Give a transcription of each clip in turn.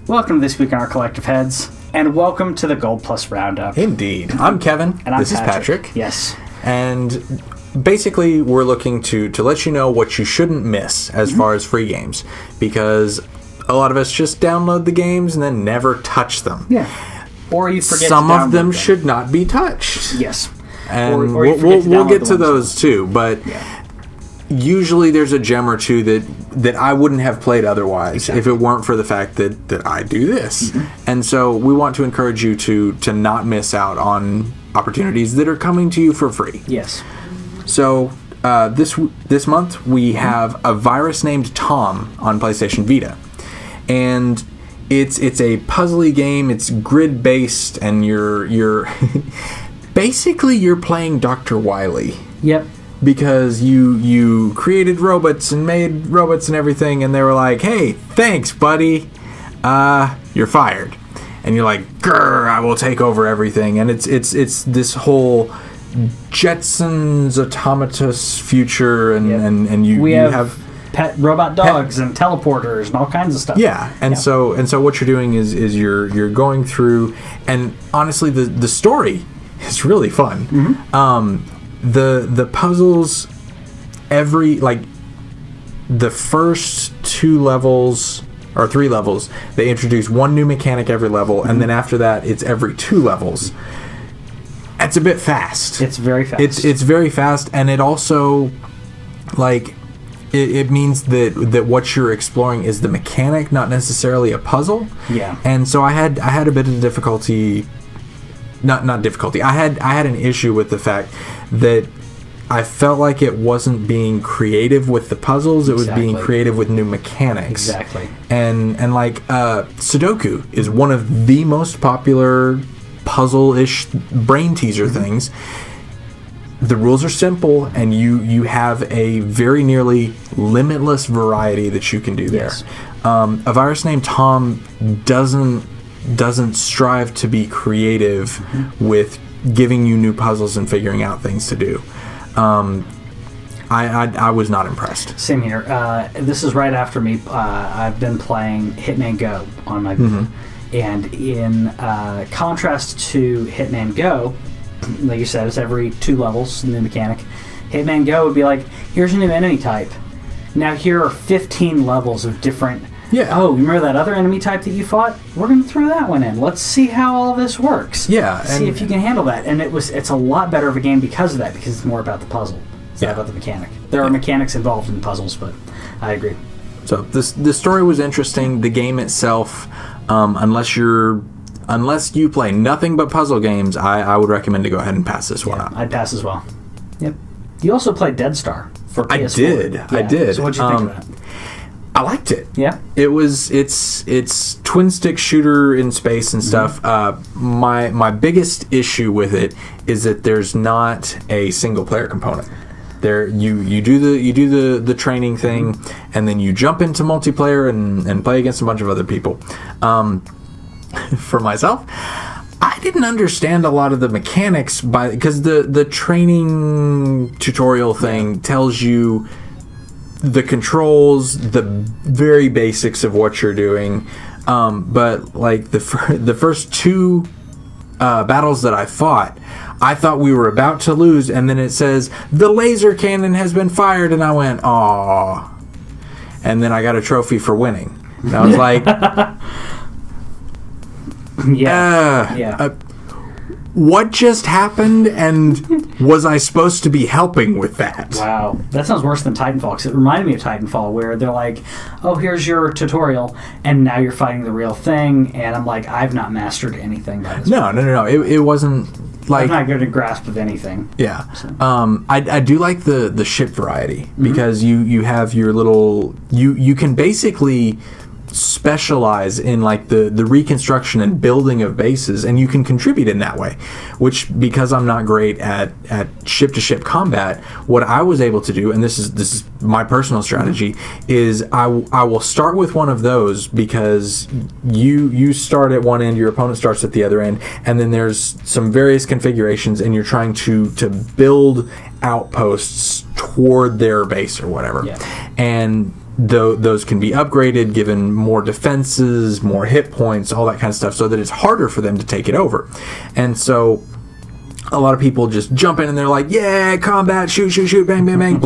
Welcome to This Week in Our Collective Heads, and welcome to the Gold Plus Roundup. Indeed. I'm Kevin. And this is Patrick. Yes. And basically, we're looking to let you know what you shouldn't miss as far as free games, because a lot of us just download the games and then never touch them. Yeah. Or you forget Some to of them them should not be touched. Yes. And we'll get to those too, but usually there's a gem or two that I wouldn't have played otherwise if it weren't for the fact that I do this. Mm-hmm. And so we want to encourage you to not miss out on opportunities that are coming to you for free. Yes. So this month we have A Virus Named Tom on PlayStation Vita. And it's a puzzly game. It's grid based, and you're basically you're playing Dr. Wily. Yep. Because you created robots and made robots and everything, and they were like, "Hey, thanks, buddy. You're fired." And you're like, "Grr, I will take over everything." And it's this whole Jetsons automatus future, and you have pet robot dogs and teleporters and all kinds of stuff. Yeah, and so what you're doing is you're going through, and honestly, the story is really fun. Mm-hmm. The puzzles, the first 2 levels or 3 levels, they introduce one new mechanic every level, and then after that, it's every 2 levels. It's a bit fast. It's very fast. It's very fast, and it also, it means that what you're exploring is the mechanic, not necessarily a puzzle. Yeah. And so I had a bit of difficulty. Not difficulty. I had an issue with the fact that I felt like it wasn't being creative with the puzzles. It was being creative with new mechanics. Exactly. And Sudoku is one of the most popular puzzle-ish brain teaser things. The rules are simple, and you have a very nearly limitless variety that you can do there. Yes. A Virus Named Tom doesn't strive to be creative with giving you new puzzles and figuring out things to do. I was not impressed. Same here. This is right after me. I've been playing Hitman Go on my Vita. And in contrast to Hitman Go, like you said, it's every 2 levels, new mechanic. Hitman Go would be like, here's a new enemy type. Now here are 15 levels of different... Yeah. Oh, remember that other enemy type that you fought? We're going to throw that one in. Let's see how all this works. Yeah. See if you can handle that. And it's a lot better of a game because of that, because it's more about the puzzle. It's not about the mechanic. There are mechanics involved in puzzles, but I agree. So the story was interesting. The game itself, unless you play nothing but puzzle games, I would recommend to go ahead and pass this one up. I'd pass as well. Yep. You also played Deadstar for PS4. I did. So what'd you think of that? I liked it. Yeah. It's twin stick shooter in space and stuff. My biggest issue with it is that there's not a single player component. There you do the training thing, and then you jump into multiplayer and play against a bunch of other people. For myself, I didn't understand a lot of the mechanics because the training tutorial thing tells you the controls, the very basics of what you're doing, but like the first 2 battles that I thought we were about to lose, and then it says the laser cannon has been fired, and I went, "Aw!" And then I got a trophy for winning, and I was like, what just happened, and was I supposed to be helping with that? Wow. That sounds worse than Titanfall, because it reminded me of Titanfall, where they're like, oh, here's your tutorial, and now you're fighting the real thing, and I'm like, I've not mastered anything by this point. No. It wasn't like... I'm not good at grasp of anything. Yeah. So. I do like the ship variety, because you have your little... You can basically specialize in like the reconstruction and building of bases, and you can contribute in that way, which, because I'm not great at ship to ship combat, what I was able to do, and this is my personal strategy, is I will start with one of those, because you start at one end, your opponent starts at the other end, and then there's some various configurations, and you're trying to build outposts toward their base or whatever. And those can be upgraded, given more defenses, more hit points, all that kind of stuff, so that it's harder for them to take it over. And so a lot of people just jump in and they're like, yeah, combat, shoot, bang, bang, bang.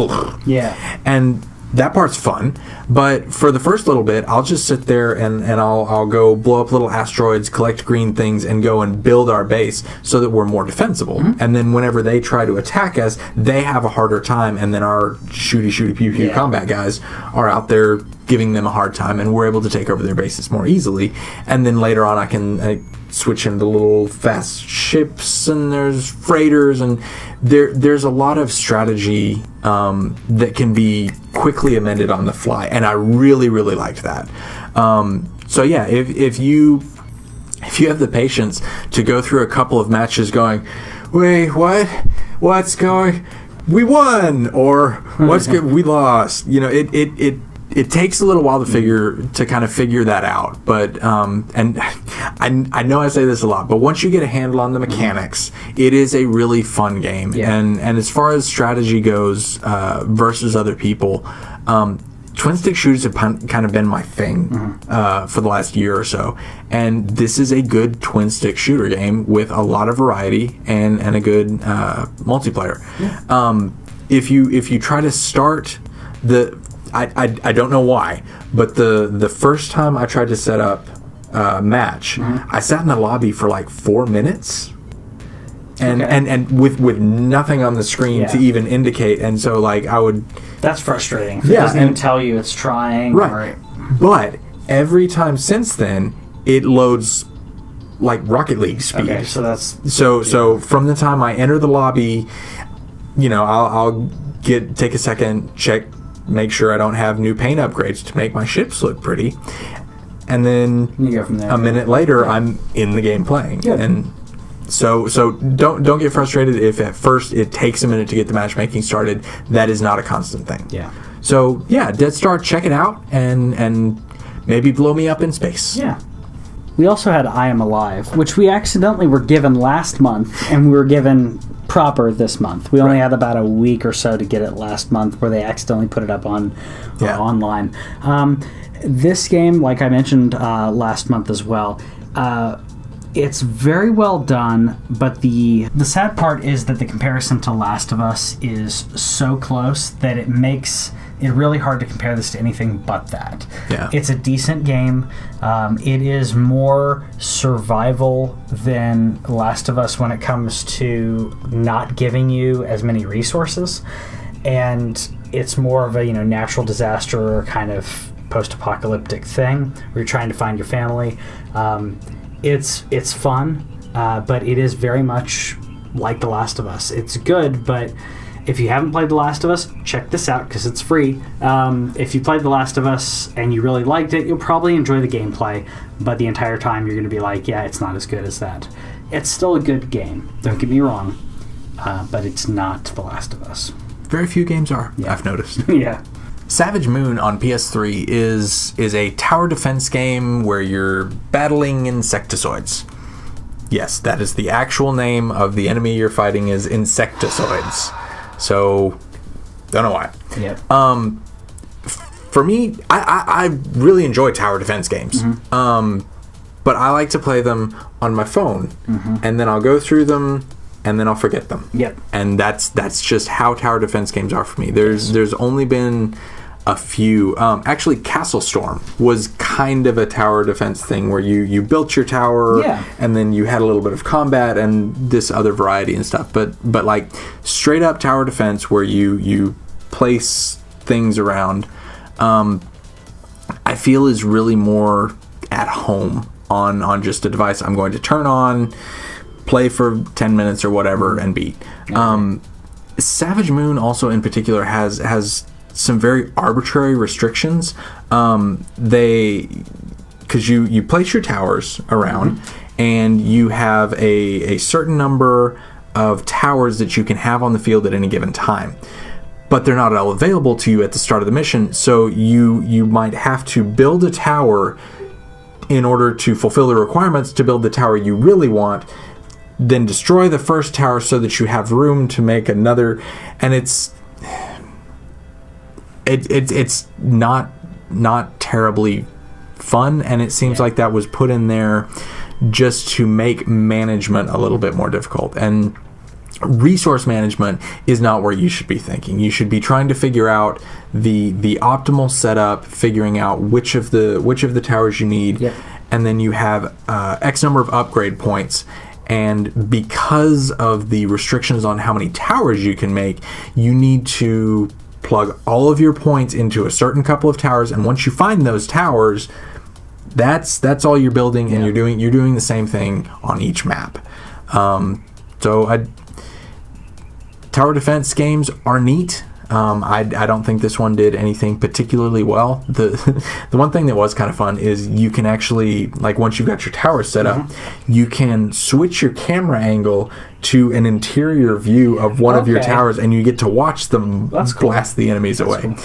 Yeah. And that part's fun, but for the first little bit, I'll just sit there and I'll go blow up little asteroids, collect green things, and go and build our base so that we're more defensible. And then whenever they try to attack us, they have a harder time, and then our shooty, pew combat guys are out there giving them a hard time, and we're able to take over their bases more easily. And then later on, I can switch into little fast ships, and there's freighters, and there's a lot of strategy that can be quickly amended on the fly, and I really liked that. So yeah, if you have the patience to go through a couple of matches going, wait, what's going, we won, or what's good, we lost, it takes a little while to kind of figure that out, but and I know I say this a lot, but once you get a handle on the mechanics, it is a really fun game. And as far as strategy goes versus other people, twin stick shooters have kind of been my thing for the last year or so, and this is a good twin stick shooter game with a lot of variety and a good multiplayer. If you try to start I don't know why, but the first time I tried to set up a match, I sat in the lobby for like 4 minutes, and with nothing on the screen to even indicate, and so like I would. That's frustrating. It doesn't even tell you it's trying. Right. But every time since then, it loads like Rocket League speed. Okay, so that's so from the time I enter the lobby, I'll take a second, check. Make sure I don't have new paint upgrades to make my ships look pretty, and then you go from there. A minute later, I'm in the game playing. Good. And so don't get frustrated if at first it takes a minute to get the matchmaking started. That is not a constant thing. Yeah. So yeah, Deadstar, check it out and maybe blow me up in space. Yeah. We also had I Am Alive, which we accidentally were given last month, and we were given proper this month. We only had about a week or so to get it last month, where they accidentally put it up on online. This game, like I mentioned last month as well, it's very well done, but the sad part is that the comparison to Last of Us is so close that it makes it really hard to compare this to anything but that. Yeah. It's a decent game. It is more survival than Last of Us when it comes to not giving you as many resources, and it's more of a natural disaster or kind of post-apocalyptic thing where you're trying to find your family. It's fun, but it is very much like The Last of Us. It's good, but if you haven't played The Last of Us, check this out because it's free. If you played The Last of Us and you really liked it, you'll probably enjoy the gameplay, but the entire time you're going to be like, yeah, it's not as good as that. It's still a good game, don't get me wrong, but it's not The Last of Us. Very few games are, I've noticed. Yeah. Savage Moon on PS3 is a tower defense game where you're battling insectoids. Yes, that is the actual name of the enemy you're fighting, is insectoids. So, don't know why. Yep. For me, I really enjoy tower defense games. But I like to play them on my phone, and then I'll go through them, and then I'll forget them. Yep. And that's just how tower defense games are for me. There's only been a few. Actually, Castle Storm was kind of a tower defense thing where you built your tower, and then you had a little bit of combat and this other variety and stuff. But like straight up tower defense where you place things around, I feel is really more at home on just a device I'm going to turn on, play for 10 minutes or whatever, and beat. Savage Moon also in particular has some very arbitrary restrictions. Because you place your towers around, and you have a certain number of towers that you can have on the field at any given time. But they're not all available to you at the start of the mission, so you might have to build a tower in order to fulfill the requirements to build the tower you really want, then destroy the first tower so that you have room to make another, and it's not not terribly fun, and it seems like that was put in there just to make management a little bit more difficult. And resource management is not where you should be thinking. You should be trying to figure out the optimal setup, figuring out which of the towers you need, and then you have X number of upgrade points. And because of the restrictions on how many towers you can make, you need to plug all of your points into a certain couple of towers, and once you find those towers, that's all you're building, and you're doing the same thing on each map. Tower defense games are neat. I don't think this one did anything particularly well. The one thing that was kind of fun is you can actually, like, once you've got your tower set up, you can switch your camera angle to an interior view of one of your towers, and you get to watch them blast the enemies away. Cool.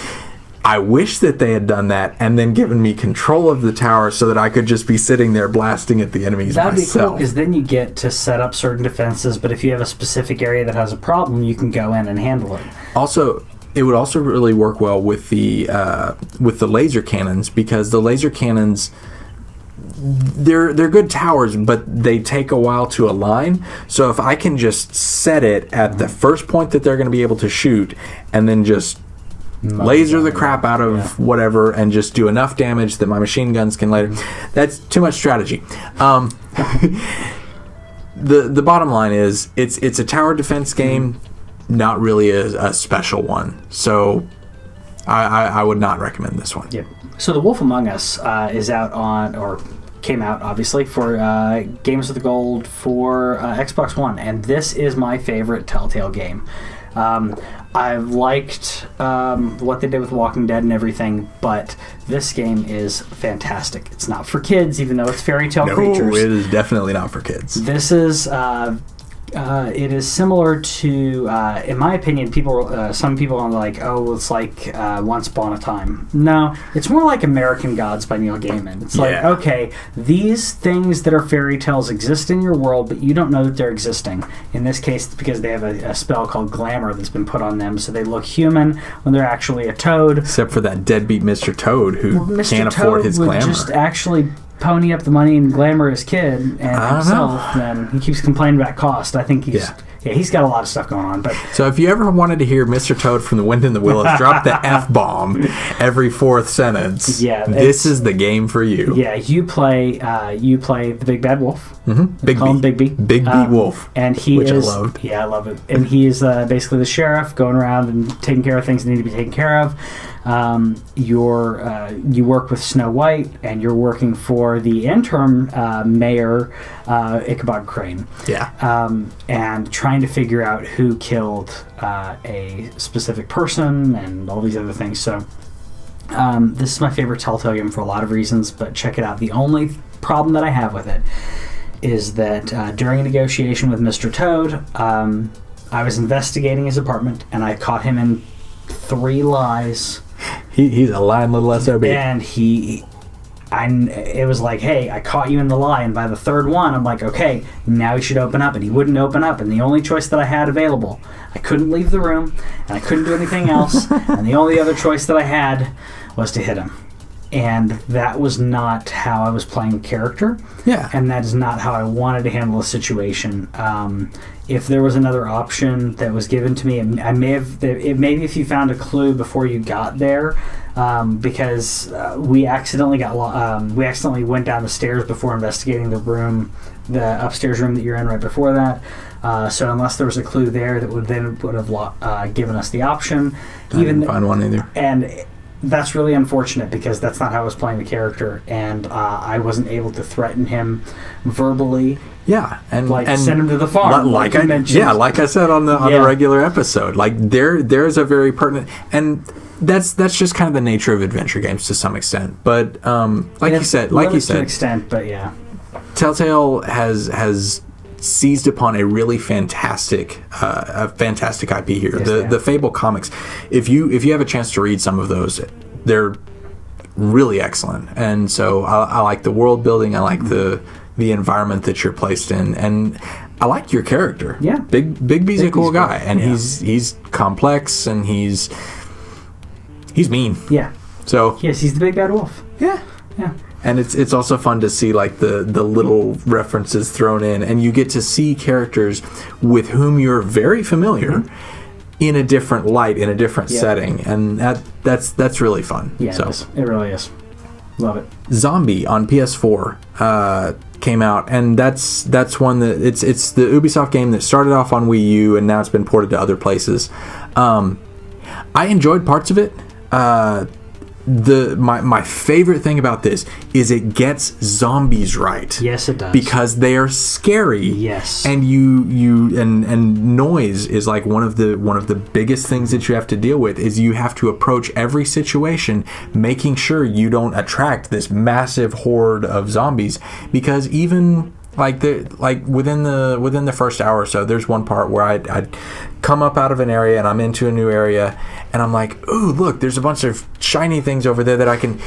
I wish that they had done that and then given me control of the tower so that I could just be sitting there blasting at the enemies myself. That'd be cool, because then you get to set up certain defenses, but if you have a specific area that has a problem, you can go in and handle it. Also, it would also really work well with the laser cannons, because the laser cannons, they're good towers, but they take a while to align. So if I can just set it at the first point that they're going to be able to shoot, and then just laser the crap out of whatever, and just do enough damage that my machine guns can later. That's too much strategy. The bottom line is it's a tower defense game, not really a special one. So I would not recommend this one. Yep. So The Wolf Among Us is out on, or came out obviously, for Games with the Gold for Xbox One, and this is my favorite Telltale game. I've liked what they did with Walking Dead and everything, but this game is fantastic. It's not for kids, even though it's fairy tale creatures. No, it is definitely not for kids. This is it is similar to, in my opinion, some people are like, oh, it's like Once Upon a Time. No, it's more like American Gods by Neil Gaiman. It's like, okay, these things that are fairy tales exist in your world, but you don't know that they're existing. In this case, it's because they have a spell called Glamour that's been put on them, so they look human when they're actually a toad. Except for that deadbeat Mr. Toad who can't afford his glamour. Just actually pony up the money and glamour his kid and himself, then he keeps complaining about cost. I think he's got a lot of stuff going on. But so if you ever wanted to hear Mr. Toad from The Wind in the Willows drop the F-bomb every fourth sentence, this is the game for you. Yeah, you play the Big Bad Wolf. Mm-hmm. Big B. Big B. Big B Wolf. And he which is, I loved. Yeah, I love it. And he is basically the sheriff going around and taking care of things that need to be taken care of. You work with Snow White, and you're working for the interim mayor, Ichabod Crane. Yeah. And trying to figure out who killed a specific person and all these other things. So this is my favorite Telltale game for a lot of reasons, but check it out. The only problem that I have with it is that during a negotiation with Mr. Toad, I was investigating his apartment, and I caught him in 3 lies. He's a lying little SOB. And it was like, hey, I caught you in the lie, and by the 3rd one, I'm like, okay, now he should open up, and he wouldn't open up, and the only choice that I had available, I couldn't leave the room, and I couldn't do anything else, and the only other choice that I had was to hit him. And that was not how I was playing the character. Yeah. And that is not how I wanted to handle the situation. If there was another option that was given to me, maybe if you found a clue before you got there, because we accidentally went down the stairs before investigating the upstairs room that you're in right before that. So unless there was a clue there that would have given us the option, I didn't find one either. And that's really unfortunate, because that's not how I was playing the character, and I wasn't able to threaten him verbally. Yeah, and send him to the farm, like I said on the regular episode. Like there's a very pertinent, and that's just kind of the nature of adventure games to some extent. But like you said, to an extent, but yeah, Telltale has seized upon a really fantastic IP here. Yes, the Fable comics. If you have a chance to read some of those, they're really excellent. And so I like the world building. I like the environment that you're placed in, and I like your character. Yeah, Big B's a cool guy, and he's complex, and he's mean. Yeah. So yes, he's the big bad wolf. yeah. Yeah. And it's also fun to see like the little references thrown in, and you get to see characters with whom you're very familiar in a different light, in a different setting, and that's really fun. Yeah, so. it really is. Love it. Zombie on PS4 came out, and that's one that it's the Ubisoft game that started off on Wii U, and now it's been ported to other places. I enjoyed parts of it. My favorite thing about this is it gets zombies right. Yes, it does. Because they are scary. Yes. And and noise is like one of the biggest things that you have to deal with. Is you have to approach every situation making sure you don't attract this massive horde of zombies, because even within the first hour or so, there's one part where I'd come up out of an area and I'm into a new area, and I'm like, ooh, look, there's a bunch of shiny things over there that I can.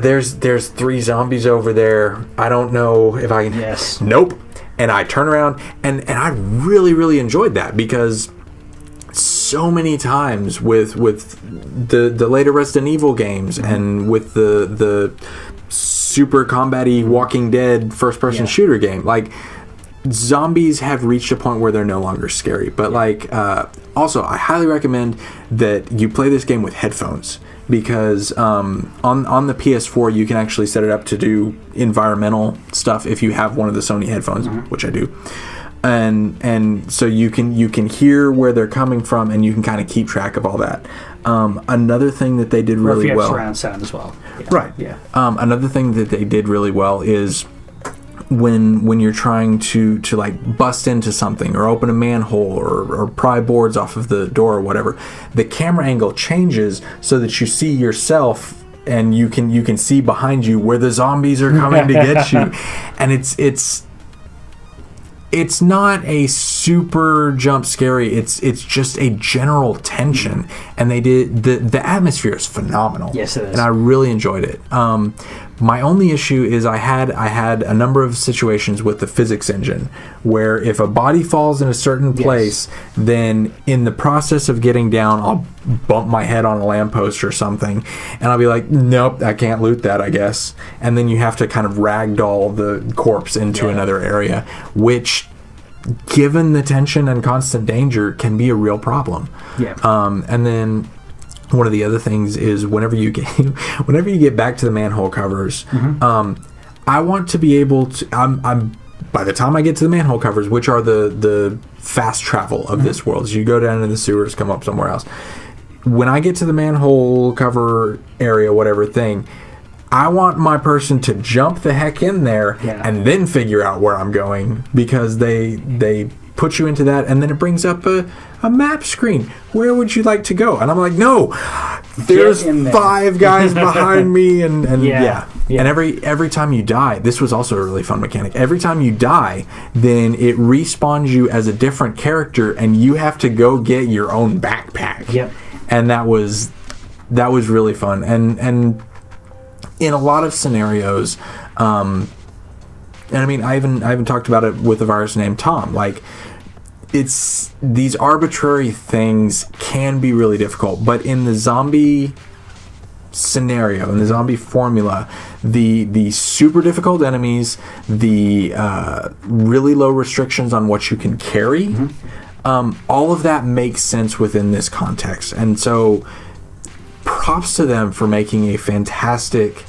There's 3 zombies over there. I don't know if I can. Yes. Nope. And I turn around, and I really, really enjoyed that, because so many times with the later Resident Evil games and with the super combat-y Walking Dead first-person shooter game, like, zombies have reached a point where they're no longer scary. But also, I highly recommend that you play this game with headphones, because on the PS4 you can actually set it up to do environmental stuff if you have one of the Sony headphones, which I do. And so you can hear where they're coming from, and you can kind of keep track of all that. Another thing that they did really well, surround sound as well. Yeah. Right. Yeah. Another thing that they did really well is when you're trying to like bust into something or open a manhole or pry boards off of the door or whatever, the camera angle changes so that you see yourself, and you can see behind you where the zombies are coming to get you. And it's not a super jump scary. It's just a general tension, and they did the atmosphere is phenomenal. Yes, it is, and I really enjoyed it. My only issue is I had a number of situations with the physics engine where if a body falls in a certain place, then in the process of getting down, I'll bump my head on a lamppost or something, and I'll be like, nope, I can't loot that, I guess. And then you have to kind of ragdoll the corpse into another area, which, given the tension and constant danger, can be a real problem. Yeah. And then one of the other things is whenever you get back to the manhole covers, I want to be able to. I'm by the time I get to the manhole covers, which are the fast travel of this world, so you go down into the sewers, come up somewhere else. When I get to the manhole cover area, whatever thing, I want my person to jump the heck in there and then figure out where I'm going, because they put you into that, and then it brings up a map screen. Where would you like to go? And I'm like, no, there's 5 guys behind me, and and every time you die, this was also a really fun mechanic. Every time you die, then it respawns you as a different character, and you have to go get your own backpack. Yep. And that was really fun, and in a lot of scenarios, and I mean, I even talked about it with a virus named Tom. Like, it's these arbitrary things can be really difficult, but in the zombie scenario, in the zombie formula, the super difficult enemies, the really low restrictions on what you can carry, all of that makes sense within this context, and so props to them for making a fantastic,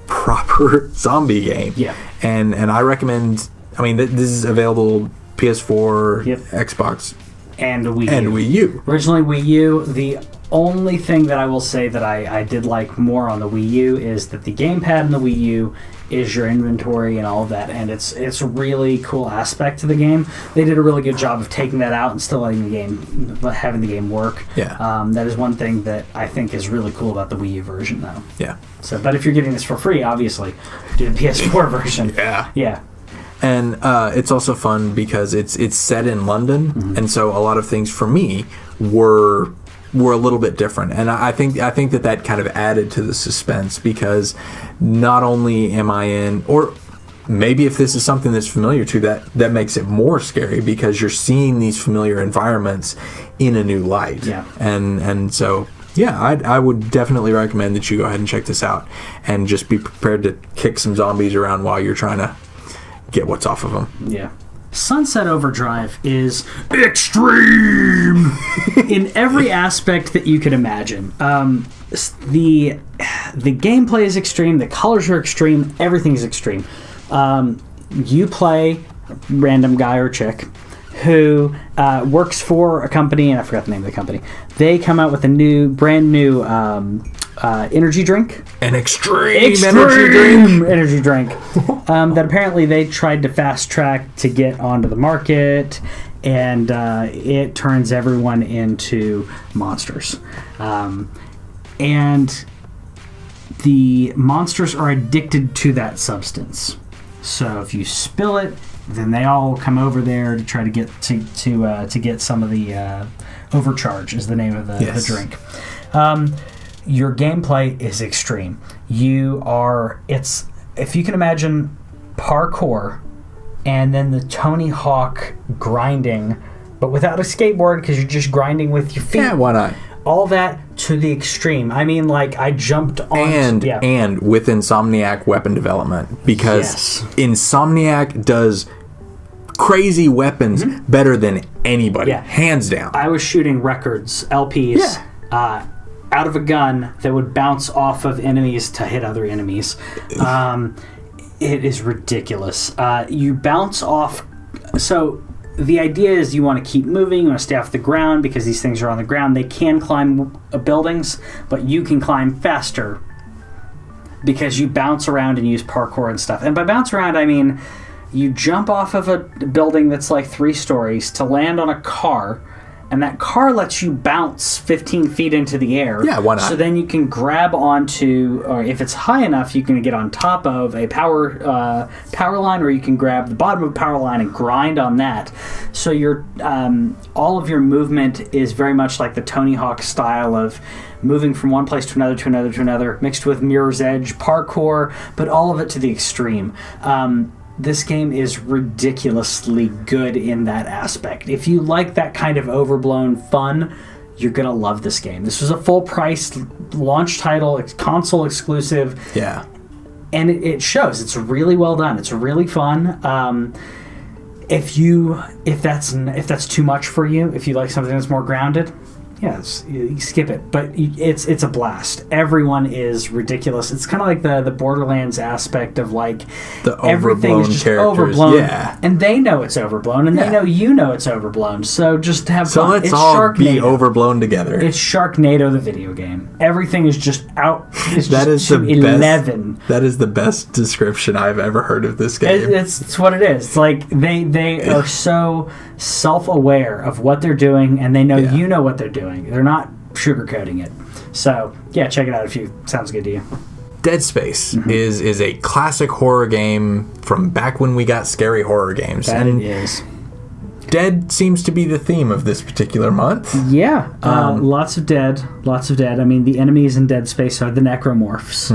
proper zombie game. Yeah. And I recommend. I mean, this is available PS4, Xbox, and Wii U. Originally Wii U. The only thing that I will say that I did like more on the Wii U is that the gamepad in the Wii U is your inventory and all of that, and it's a really cool aspect to the game. They did a really good job of taking that out and still letting having the game work. Yeah. That is one thing that I think is really cool about the Wii U version, though. Yeah. So, but if you're getting this for free, obviously, do the PS4 version. Yeah. Yeah. And it's also fun because it's set in London, and so a lot of things for me were a little bit different, and I think that kind of added to the suspense, because not only am I in, or maybe if this is something that's familiar to that makes it more scary, because you're seeing these familiar environments in a new light. Yeah. And so Yeah, I would definitely recommend that you go ahead and check this out, and just be prepared to kick some zombies around while you're trying to get what's off of them. Yeah. Sunset Overdrive is extreme in every aspect that you could imagine. The gameplay is extreme, the colors are extreme, everything's extreme. You play a random guy or chick who works for a company, and I forgot the name of the company. They come out with a brand new energy drink. An extreme energy drink. That apparently they tried to fast track to get onto the market, and it turns everyone into monsters. And the monsters are addicted to that substance. So if you spill it, then they all come over there to try to get to get some of the overcharge is the name of the drink. Your gameplay is extreme. If you can imagine parkour and then the Tony Hawk grinding, but without a skateboard because you're just grinding with your feet. Yeah, why not? All that to the extreme. I mean, like, I jumped on... And with Insomniac weapon development, because Insomniac does crazy weapons better than anybody, hands down. I was shooting records, LPs, out of a gun that would bounce off of enemies to hit other enemies. It is ridiculous. You bounce off... So... The idea is you want to keep moving, you want to stay off the ground because these things are on the ground. They can climb buildings, but you can climb faster because you bounce around and use parkour and stuff. And by bounce around, I mean you jump off of a building that's like 3 stories to land on a car, and that car lets you bounce 15 feet into the air. Yeah, why not? So then you can grab onto, or if it's high enough, you can get on top of a power line, or you can grab the bottom of a power line and grind on that. So your all of your movement is very much like the Tony Hawk style of moving from one place to another, mixed with Mirror's Edge parkour, but all of it to the extreme. This game is ridiculously good in that aspect. If you like that kind of overblown fun, you're going to love this game. This was a full-price launch title, it's console exclusive. Yeah. And it shows. It's really well done. It's really fun. If that's too much for you, if you like something that's more grounded, yes, you skip it. But it's a blast. Everyone is ridiculous. It's kind of like the Borderlands aspect of like the everything is just characters. Overblown, yeah. And they know it's overblown, and they know you know it's overblown. So just have fun. So let's all be overblown together. It's Sharknado, the video game. Everything is just out. It's that just is the 11. Best. That is the best description I've ever heard of this game. It's what it is. It's like they are so self-aware of what they're doing, and they know you know what they're doing. They're not sugarcoating it. So, yeah, check it out if sounds good to you. Dead Space is a classic horror game from back when we got scary horror games. That it is. Dead seems to be the theme of this particular month. Yeah. Lots of dead. I mean, the enemies in Dead Space are the necromorphs.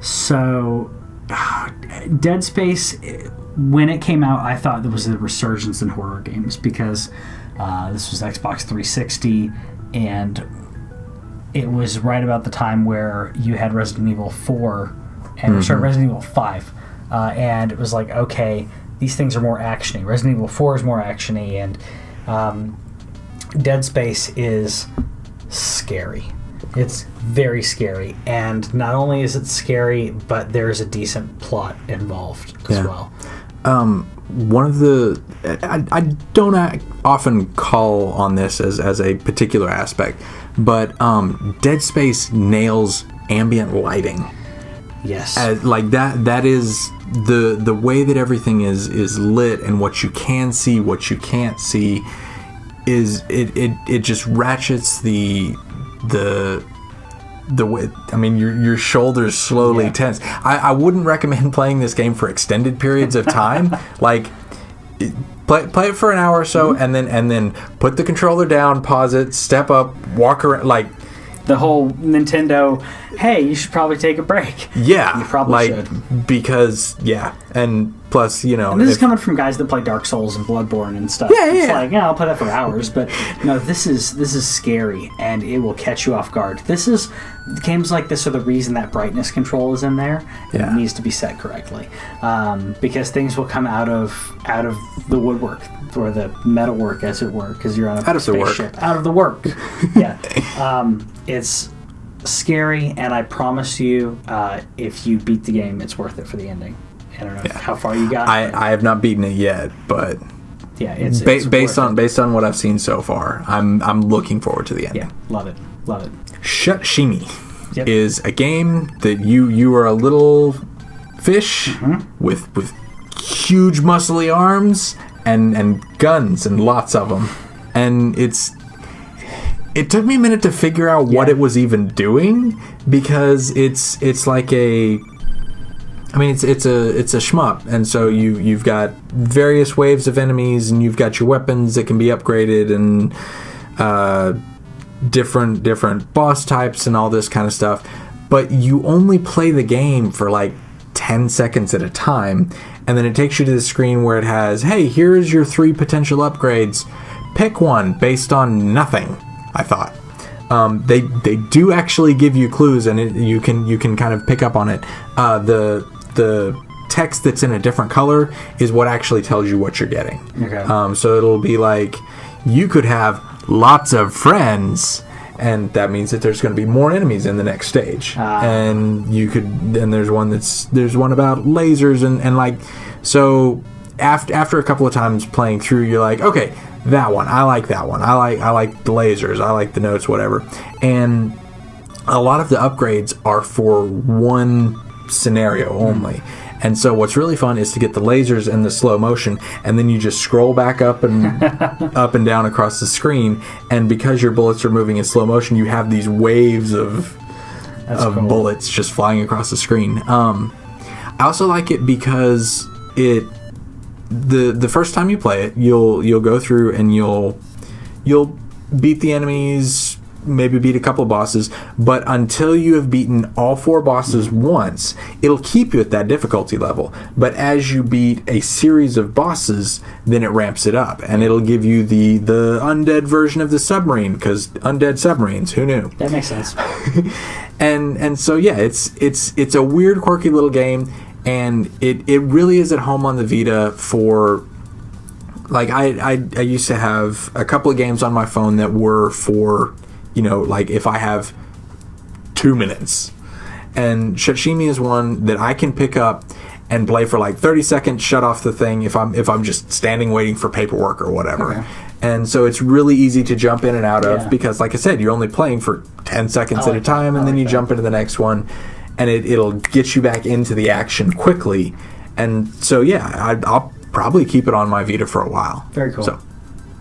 So, Dead Space, when it came out, I thought there was a resurgence in horror games because this was Xbox 360, and it was right about the time where you had Resident Evil 4 and Resident Evil 5, and it was like, okay, these things are more actiony. Resident Evil 4 is more actiony, and Dead Space is scary. It's very scary, and not only is it scary, but there's a decent plot involved as well. One of the... I don't often call on this as a particular aspect, but Dead Space nails ambient lighting. Yes. Like that is the way that everything is lit, and what you can see, what you can't see, is it just ratchets the way. I mean, your shoulders slowly tense. I wouldn't recommend playing this game for extended periods of time. Like, play it for an hour or so, and then put the controller down, pause it, step up, walk around, like the whole Nintendo. Hey, you should probably take a break. Yeah, you probably should, because Plus, you know, and this is coming from guys that play Dark Souls and Bloodborne and stuff. Yeah, it's yeah. like, yeah, I'll play that for hours, but no, this is scary and it will catch you off guard. Games like this are the reason that brightness control is in there. Yeah. It needs to be set correctly, because things will come out of the woodwork or the metalwork, as it were, because you're on a spaceship. Out of the work. Yeah. It's scary, and I promise you, if you beat the game, it's worth it for the ending. I don't know how far you got. I have not beaten it yet, but yeah, it's based on what I've seen so far, I'm looking forward to the ending. Yeah, love it. Shutshimi is a game that you are a little fish with huge muscly arms and guns and lots of them, and it took me a minute to figure out what it was even doing, because it's like it's a shmup, and so you've got various waves of enemies, and you've got your weapons that can be upgraded, and different boss types and all this kind of stuff, but you only play the game for like 10 seconds at a time, and then it takes you to the screen where it has, hey, here's your 3 potential upgrades, pick one based on nothing. I thought they do actually give you clues, and you can kind of pick up on it. The text that's in a different color is what actually tells you what you're getting. Okay. So it'll be like, you could have lots of friends, and that means that there's going to be more enemies in the next stage. And there's one about lasers and like, so after a couple of times playing through, you're like, okay, that one, I like that one. I like the lasers, I like the notes, whatever. And a lot of the upgrades are for one scenario only. And so what's really fun is to get the lasers and the slow motion, and then you just scroll back up and up and down across the screen, and because your bullets are moving in slow motion, you have these waves of cool. Bullets just flying across the screen. I also like it because the first time you play it, you'll go through and you'll beat the enemies, maybe beat a couple bosses, but until you have beaten all 4 bosses once, it'll keep you at that difficulty level. But as you beat a series of bosses, then it ramps it up, and it'll give you the undead version of the submarine, because undead submarines, who knew? That makes sense. and so yeah, it's a weird, quirky little game, and it really is at home on the Vita for, like, I used to have a couple of games on my phone that were for, you know, like if I have 2 minutes. And Shutshimi is one that I can pick up and play for like 30 seconds, shut off the thing if I'm just standing waiting for paperwork or whatever. Okay. And so it's really easy to jump in and out of, because like I said, you're only playing for 10 seconds at a time, and then you jump into the next one, and it'll get you back into the action quickly. And so yeah, I'll probably keep it on my Vita for a while. Very cool. So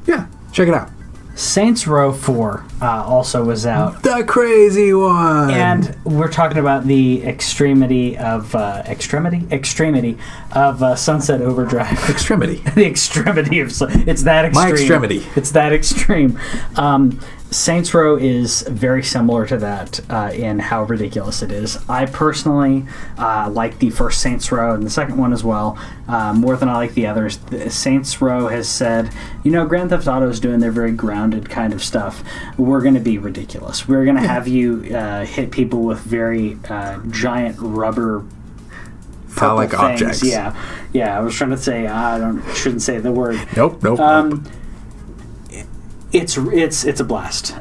yeah, check it out. Saints Row 4 also was out. The crazy one! And we're talking about the extremity of Sunset Overdrive. Extremity. The extremity of it's that extreme. My extremity. It's that extreme. Saints Row is very similar to that in how ridiculous it is. I personally like the first Saints Row and the second one as well more than I like the others. Saints Row has said, Grand Theft Auto is doing their very grounded kind of stuff. We're going to be ridiculous. We're going to have you hit people with very giant rubber phallic objects. Yeah. I was trying to say shouldn't say the word. Nope. It's a blast.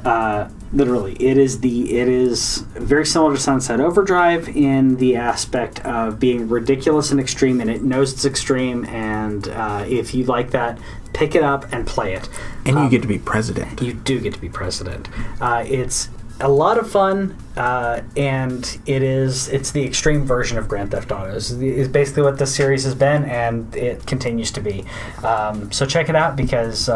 Literally, it is very similar to Sunset Overdrive in the aspect of being ridiculous and extreme, and it knows it's extreme. And if you like that, pick it up and play it. And you get to be president. You do get to be president. It's a lot of fun, and it's the extreme version of Grand Theft Auto. It's basically what this series has been, and it continues to be. So check it out, because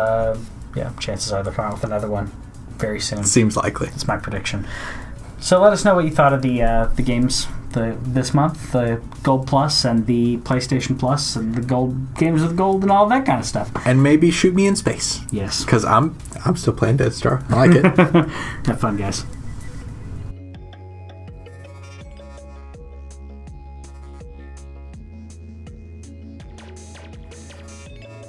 chances are they'll come out with another one very soon. Seems likely. That's my prediction. So let us know what you thought of the games this month, the Gold Plus and the PlayStation Plus and the Gold games with Gold and all that kind of stuff. And maybe shoot me in space. Yes. Because I'm still playing Deadstar. I like it. Have fun, guys.